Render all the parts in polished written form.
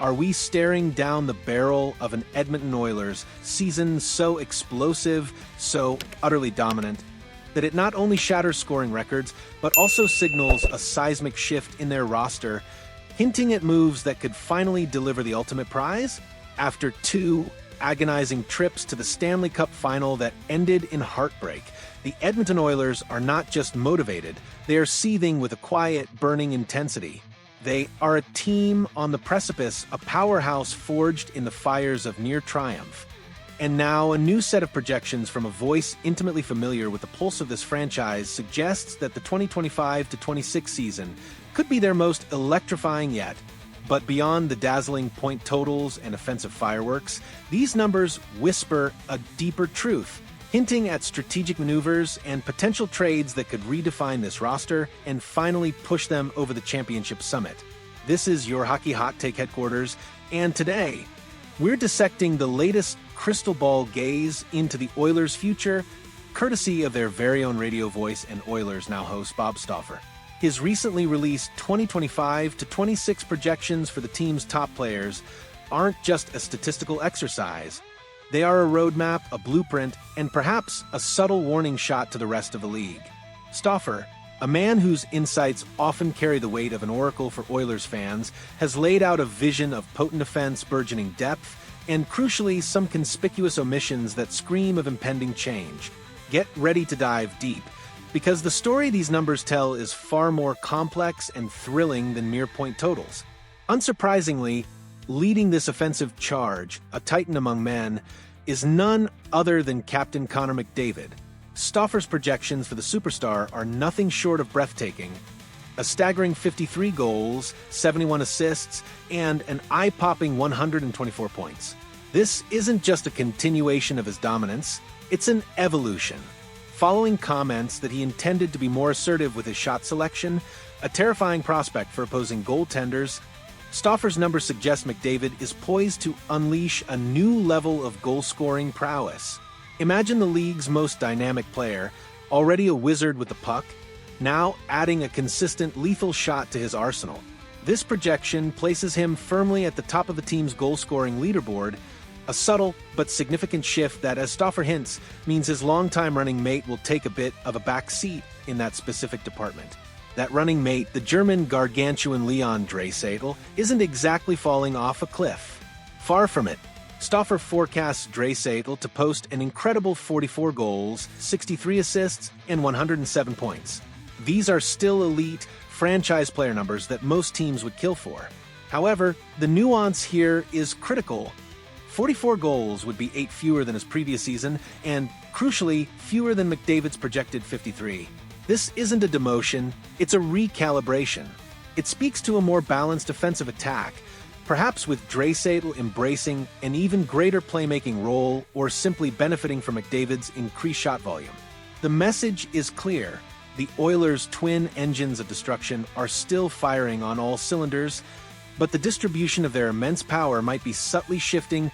Are we staring down the barrel of an Edmonton Oilers season so explosive, so utterly dominant, that it not only shatters scoring records, but also signals a seismic shift in their roster, hinting at moves that could finally deliver the ultimate prize? After 2 agonizing trips to the Stanley Cup final that ended in heartbreak, the Edmonton Oilers are not just motivated, they are seething with a quiet, burning intensity. They are a team on the precipice, a powerhouse forged in the fires of near triumph. And now a new set of projections from a voice intimately familiar with the pulse of this franchise suggests that the 2025-26 season could be their most electrifying yet. But beyond the dazzling point totals and offensive fireworks, these numbers whisper a deeper truth, hinting at strategic maneuvers and potential trades that could redefine this roster and finally push them over the championship summit. This is your Hockey Hot Take headquarters, and today, we're dissecting the latest crystal ball gaze into the Oilers' future, courtesy of their very own radio voice and Oilers Now host Bob Stauffer. His recently released 2025-26 projections for the team's top players aren't just a statistical exercise. They are a roadmap, a blueprint, and perhaps a subtle warning shot to the rest of the league. Stauffer, a man whose insights often carry the weight of an oracle for Oilers fans, has laid out a vision of potent offense, burgeoning depth, and crucially, some conspicuous omissions that scream of impending change. Get ready to dive deep, because the story these numbers tell is far more complex and thrilling than mere point totals. Unsurprisingly, leading this offensive charge, a titan among men, is none other than Captain Connor McDavid. Stauffer's projections for the superstar are nothing short of breathtaking. A staggering 53 goals, 71 assists, and an eye-popping 124 points. This isn't just a continuation of his dominance, it's an evolution. Following comments that he intended to be more assertive with his shot selection, a terrifying prospect for opposing goaltenders, Stauffer's numbers suggest McDavid is poised to unleash a new level of goal-scoring prowess. Imagine the league's most dynamic player, already a wizard with the puck, now adding a consistent, lethal shot to his arsenal. This projection places him firmly at the top of the team's goal-scoring leaderboard, a subtle but significant shift that, as Stauffer hints, means his longtime running mate will take a bit of a back seat in that specific department. That running mate, the German gargantuan Leon Draisaitl, isn't exactly falling off a cliff. Far from it. Stauffer forecasts Draisaitl to post an incredible 44 goals, 63 assists, and 107 points. These are still elite, franchise player numbers that most teams would kill for. However, the nuance here is critical. 44 goals would be 8 fewer than his previous season, and, crucially, fewer than McDavid's projected 53. This isn't a demotion, it's a recalibration. It speaks to a more balanced offensive attack, perhaps with Draisaitl embracing an even greater playmaking role or simply benefiting from McDavid's increased shot volume. The message is clear. The Oilers' twin engines of destruction are still firing on all cylinders, but the distribution of their immense power might be subtly shifting,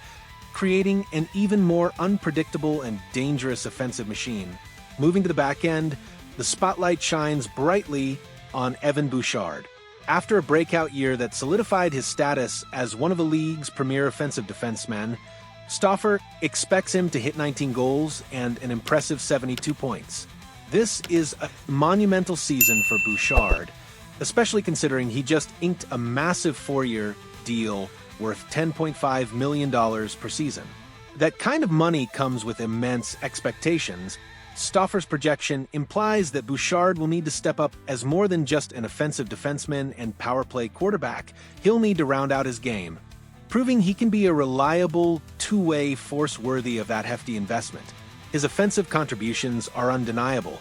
creating an even more unpredictable and dangerous offensive machine. Moving to the back end, the spotlight shines brightly on Evan Bouchard. After a breakout year that solidified his status as one of the league's premier offensive defensemen, Stauffer expects him to hit 19 goals and an impressive 72 points. This is a monumental season for Bouchard, especially considering he just inked a massive 4-year deal worth $10.5 million per season. That kind of money comes with immense expectations. Stauffer's projection implies that Bouchard will need to step up as more than just an offensive defenseman and power play quarterback. He'll need to round out his game, proving he can be a reliable, two-way force worthy of that hefty investment. His offensive contributions are undeniable,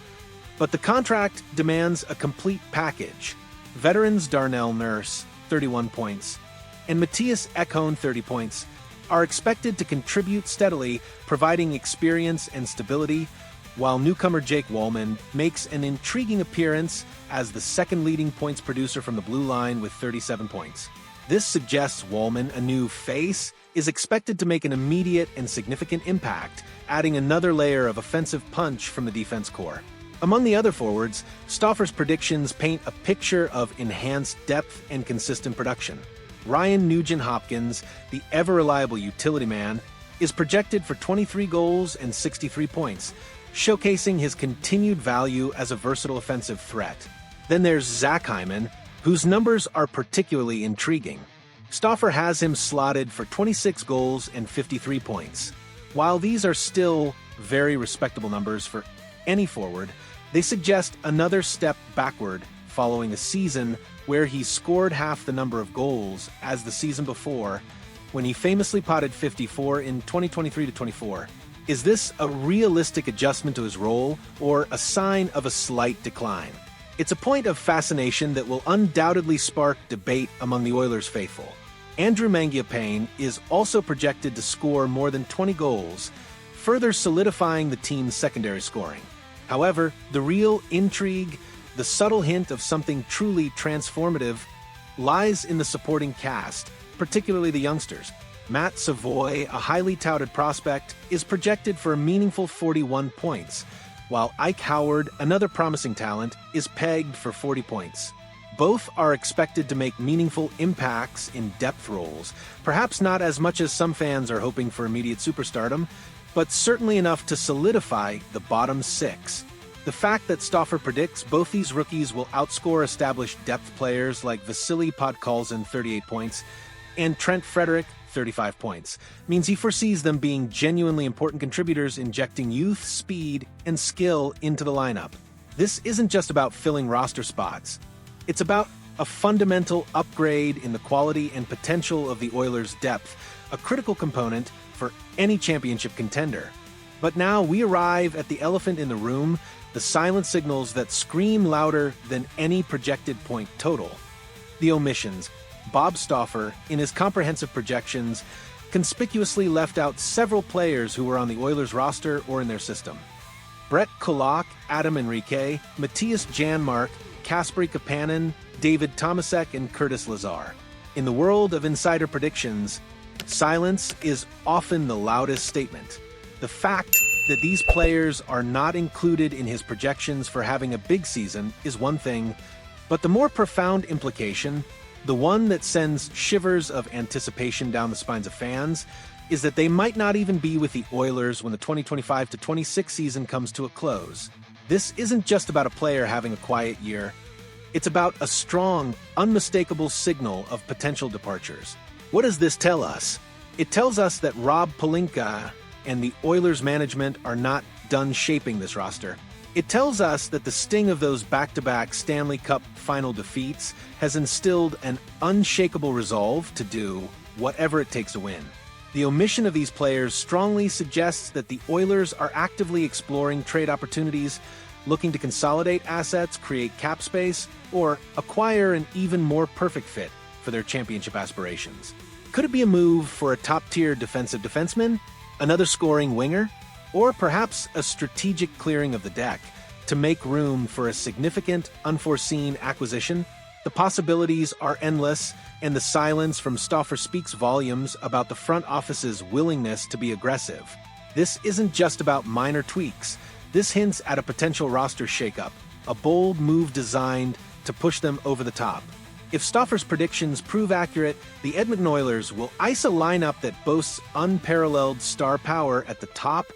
but the contract demands a complete package. Veterans Darnell Nurse, 31 points, and Matthias Ekholm, 30 points, are expected to contribute steadily, providing experience and stability, while newcomer Jake Walman makes an intriguing appearance as the second leading points producer from the blue line with 37 points. This suggests Walman, a new face, is expected to make an immediate and significant impact, adding another layer of offensive punch from the defense core. Among the other forwards, Stauffer's predictions paint a picture of enhanced depth and consistent production. Ryan Nugent-Hopkins, the ever-reliable utility man, is projected for 23 goals and 63 points, showcasing his continued value as a versatile offensive threat. Then there's Zach Hyman, whose numbers are particularly intriguing. Stauffer has him slotted for 26 goals and 53 points. While these are still very respectable numbers for any forward, they suggest another step backward following a season where he scored half the number of goals as the season before, when he famously potted 54 in 2023-24. Is this a realistic adjustment to his role, or a sign of a slight decline? It's a point of fascination that will undoubtedly spark debate among the Oilers faithful. Andrew Mangiapane is also projected to score more than 20 goals, further solidifying the team's secondary scoring. However, the real intrigue, the subtle hint of something truly transformative, lies in the supporting cast, particularly the youngsters. Matt Savoy, a highly touted prospect, is projected for a meaningful 41 points, while Ike Howard, another promising talent, is pegged for 40 points. Both are expected to make meaningful impacts in depth roles, perhaps not as much as some fans are hoping for immediate superstardom, but certainly enough to solidify the bottom six. The fact that Stauffer predicts both these rookies will outscore established depth players like Vasily Podkolzin 38 points and Trent Frederick 35 points means he foresees them being genuinely important contributors, injecting youth, speed, and skill into the lineup. This isn't just about filling roster spots. It's about a fundamental upgrade in the quality and potential of the Oilers' depth, a critical component for any championship contender. But now we arrive at the elephant in the room, the silent signals that scream louder than any projected point total. The omissions. Bob Stauffer, in his comprehensive projections, conspicuously left out several players who were on the Oilers roster or in their system. Brett Kulak, Adam Enrique, Matthias Janmark, Kasperi Kapanen, David Tomasek, and Curtis Lazar. In the world of insider predictions, silence is often the loudest statement. The fact that these players are not included in his projections for having a big season is one thing, but the more profound implication, the one that sends shivers of anticipation down the spines of fans, is that they might not even be with the Oilers when the 2025-26 season comes to a close. This isn't just about a player having a quiet year. It's about a strong, unmistakable signal of potential departures. What does this tell us? It tells us that Rob Pelinka and the Oilers management are not done shaping this roster. It tells us that the sting of those back-to-back Stanley Cup final defeats has instilled an unshakable resolve to do whatever it takes to win. The omission of these players strongly suggests that the Oilers are actively exploring trade opportunities, looking to consolidate assets, create cap space, or acquire an even more perfect fit for their championship aspirations. Could it be a move for a top-tier defensive defenseman, another scoring winger, or perhaps a strategic clearing of the deck to make room for a significant, unforeseen acquisition? The possibilities are endless, and the silence from Stauffer speaks volumes about the front office's willingness to be aggressive. This isn't just about minor tweaks. This hints at a potential roster shakeup, a bold move designed to push them over the top. If Stauffer's predictions prove accurate, the Edmonton Oilers will ice a lineup that boasts unparalleled star power at the top,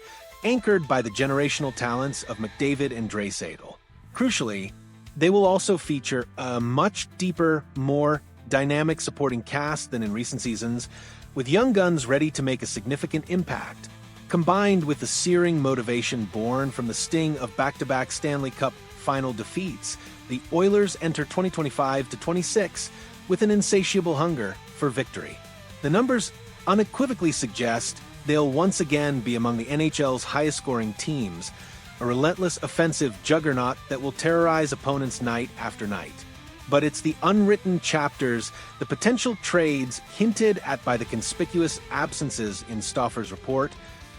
anchored by the generational talents of McDAVID and Draisaitl. Crucially, they will also feature a much deeper, more dynamic supporting cast than in recent seasons, with young guns ready to make a significant impact. Combined with the searing motivation born from the sting of back-to-back Stanley Cup final defeats, the Oilers enter 2025-26 with an insatiable hunger for victory. The numbers unequivocally suggest they'll once again be among the NHL's highest-scoring teams, a relentless offensive juggernaut that will terrorize opponents night after night. But it's the unwritten chapters, the potential trades hinted at by the conspicuous absences in Stauffer's report,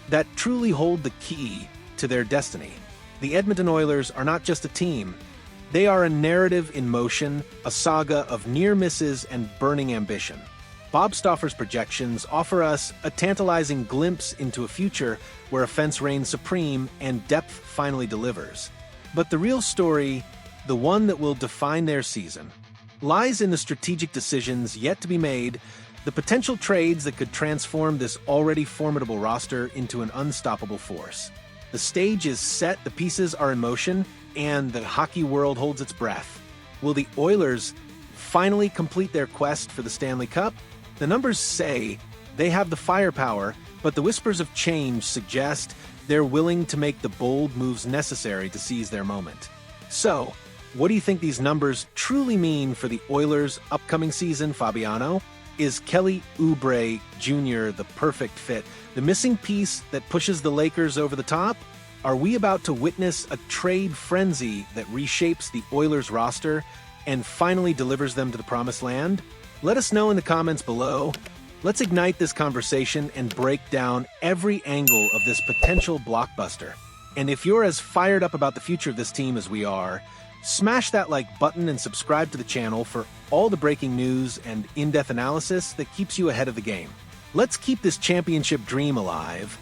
that truly hold the key to their destiny. The Edmonton Oilers are not just a team. They are a narrative in motion, a saga of near misses and burning ambition. Bob Stauffer's projections offer us a tantalizing glimpse into a future where offense reigns supreme and depth finally delivers. But the real story, the one that will define their season, lies in the strategic decisions yet to be made, the potential trades that could transform this already formidable roster into an unstoppable force. The stage is set, the pieces are in motion, and the hockey world holds its breath. Will the Oilers finally complete their quest for the Stanley Cup? The numbers say they have the firepower, but the whispers of change suggest they're willing to make the bold moves necessary to seize their moment. So, what do you think these numbers truly mean for the Oilers' upcoming season, Fabiano? Is Kelly Oubre Jr. the perfect fit, the missing piece that pushes the Lakers over the top? Are we about to witness a trade frenzy that reshapes the Oilers roster and finally delivers them to the promised land? Let us know in the comments below. Let's ignite this conversation and break down every angle of this potential blockbuster. And if you're as fired up about the future of this team as we are, smash that like button and subscribe to the channel for all the breaking news and in-depth analysis that keeps you ahead of the game. Let's keep this championship dream alive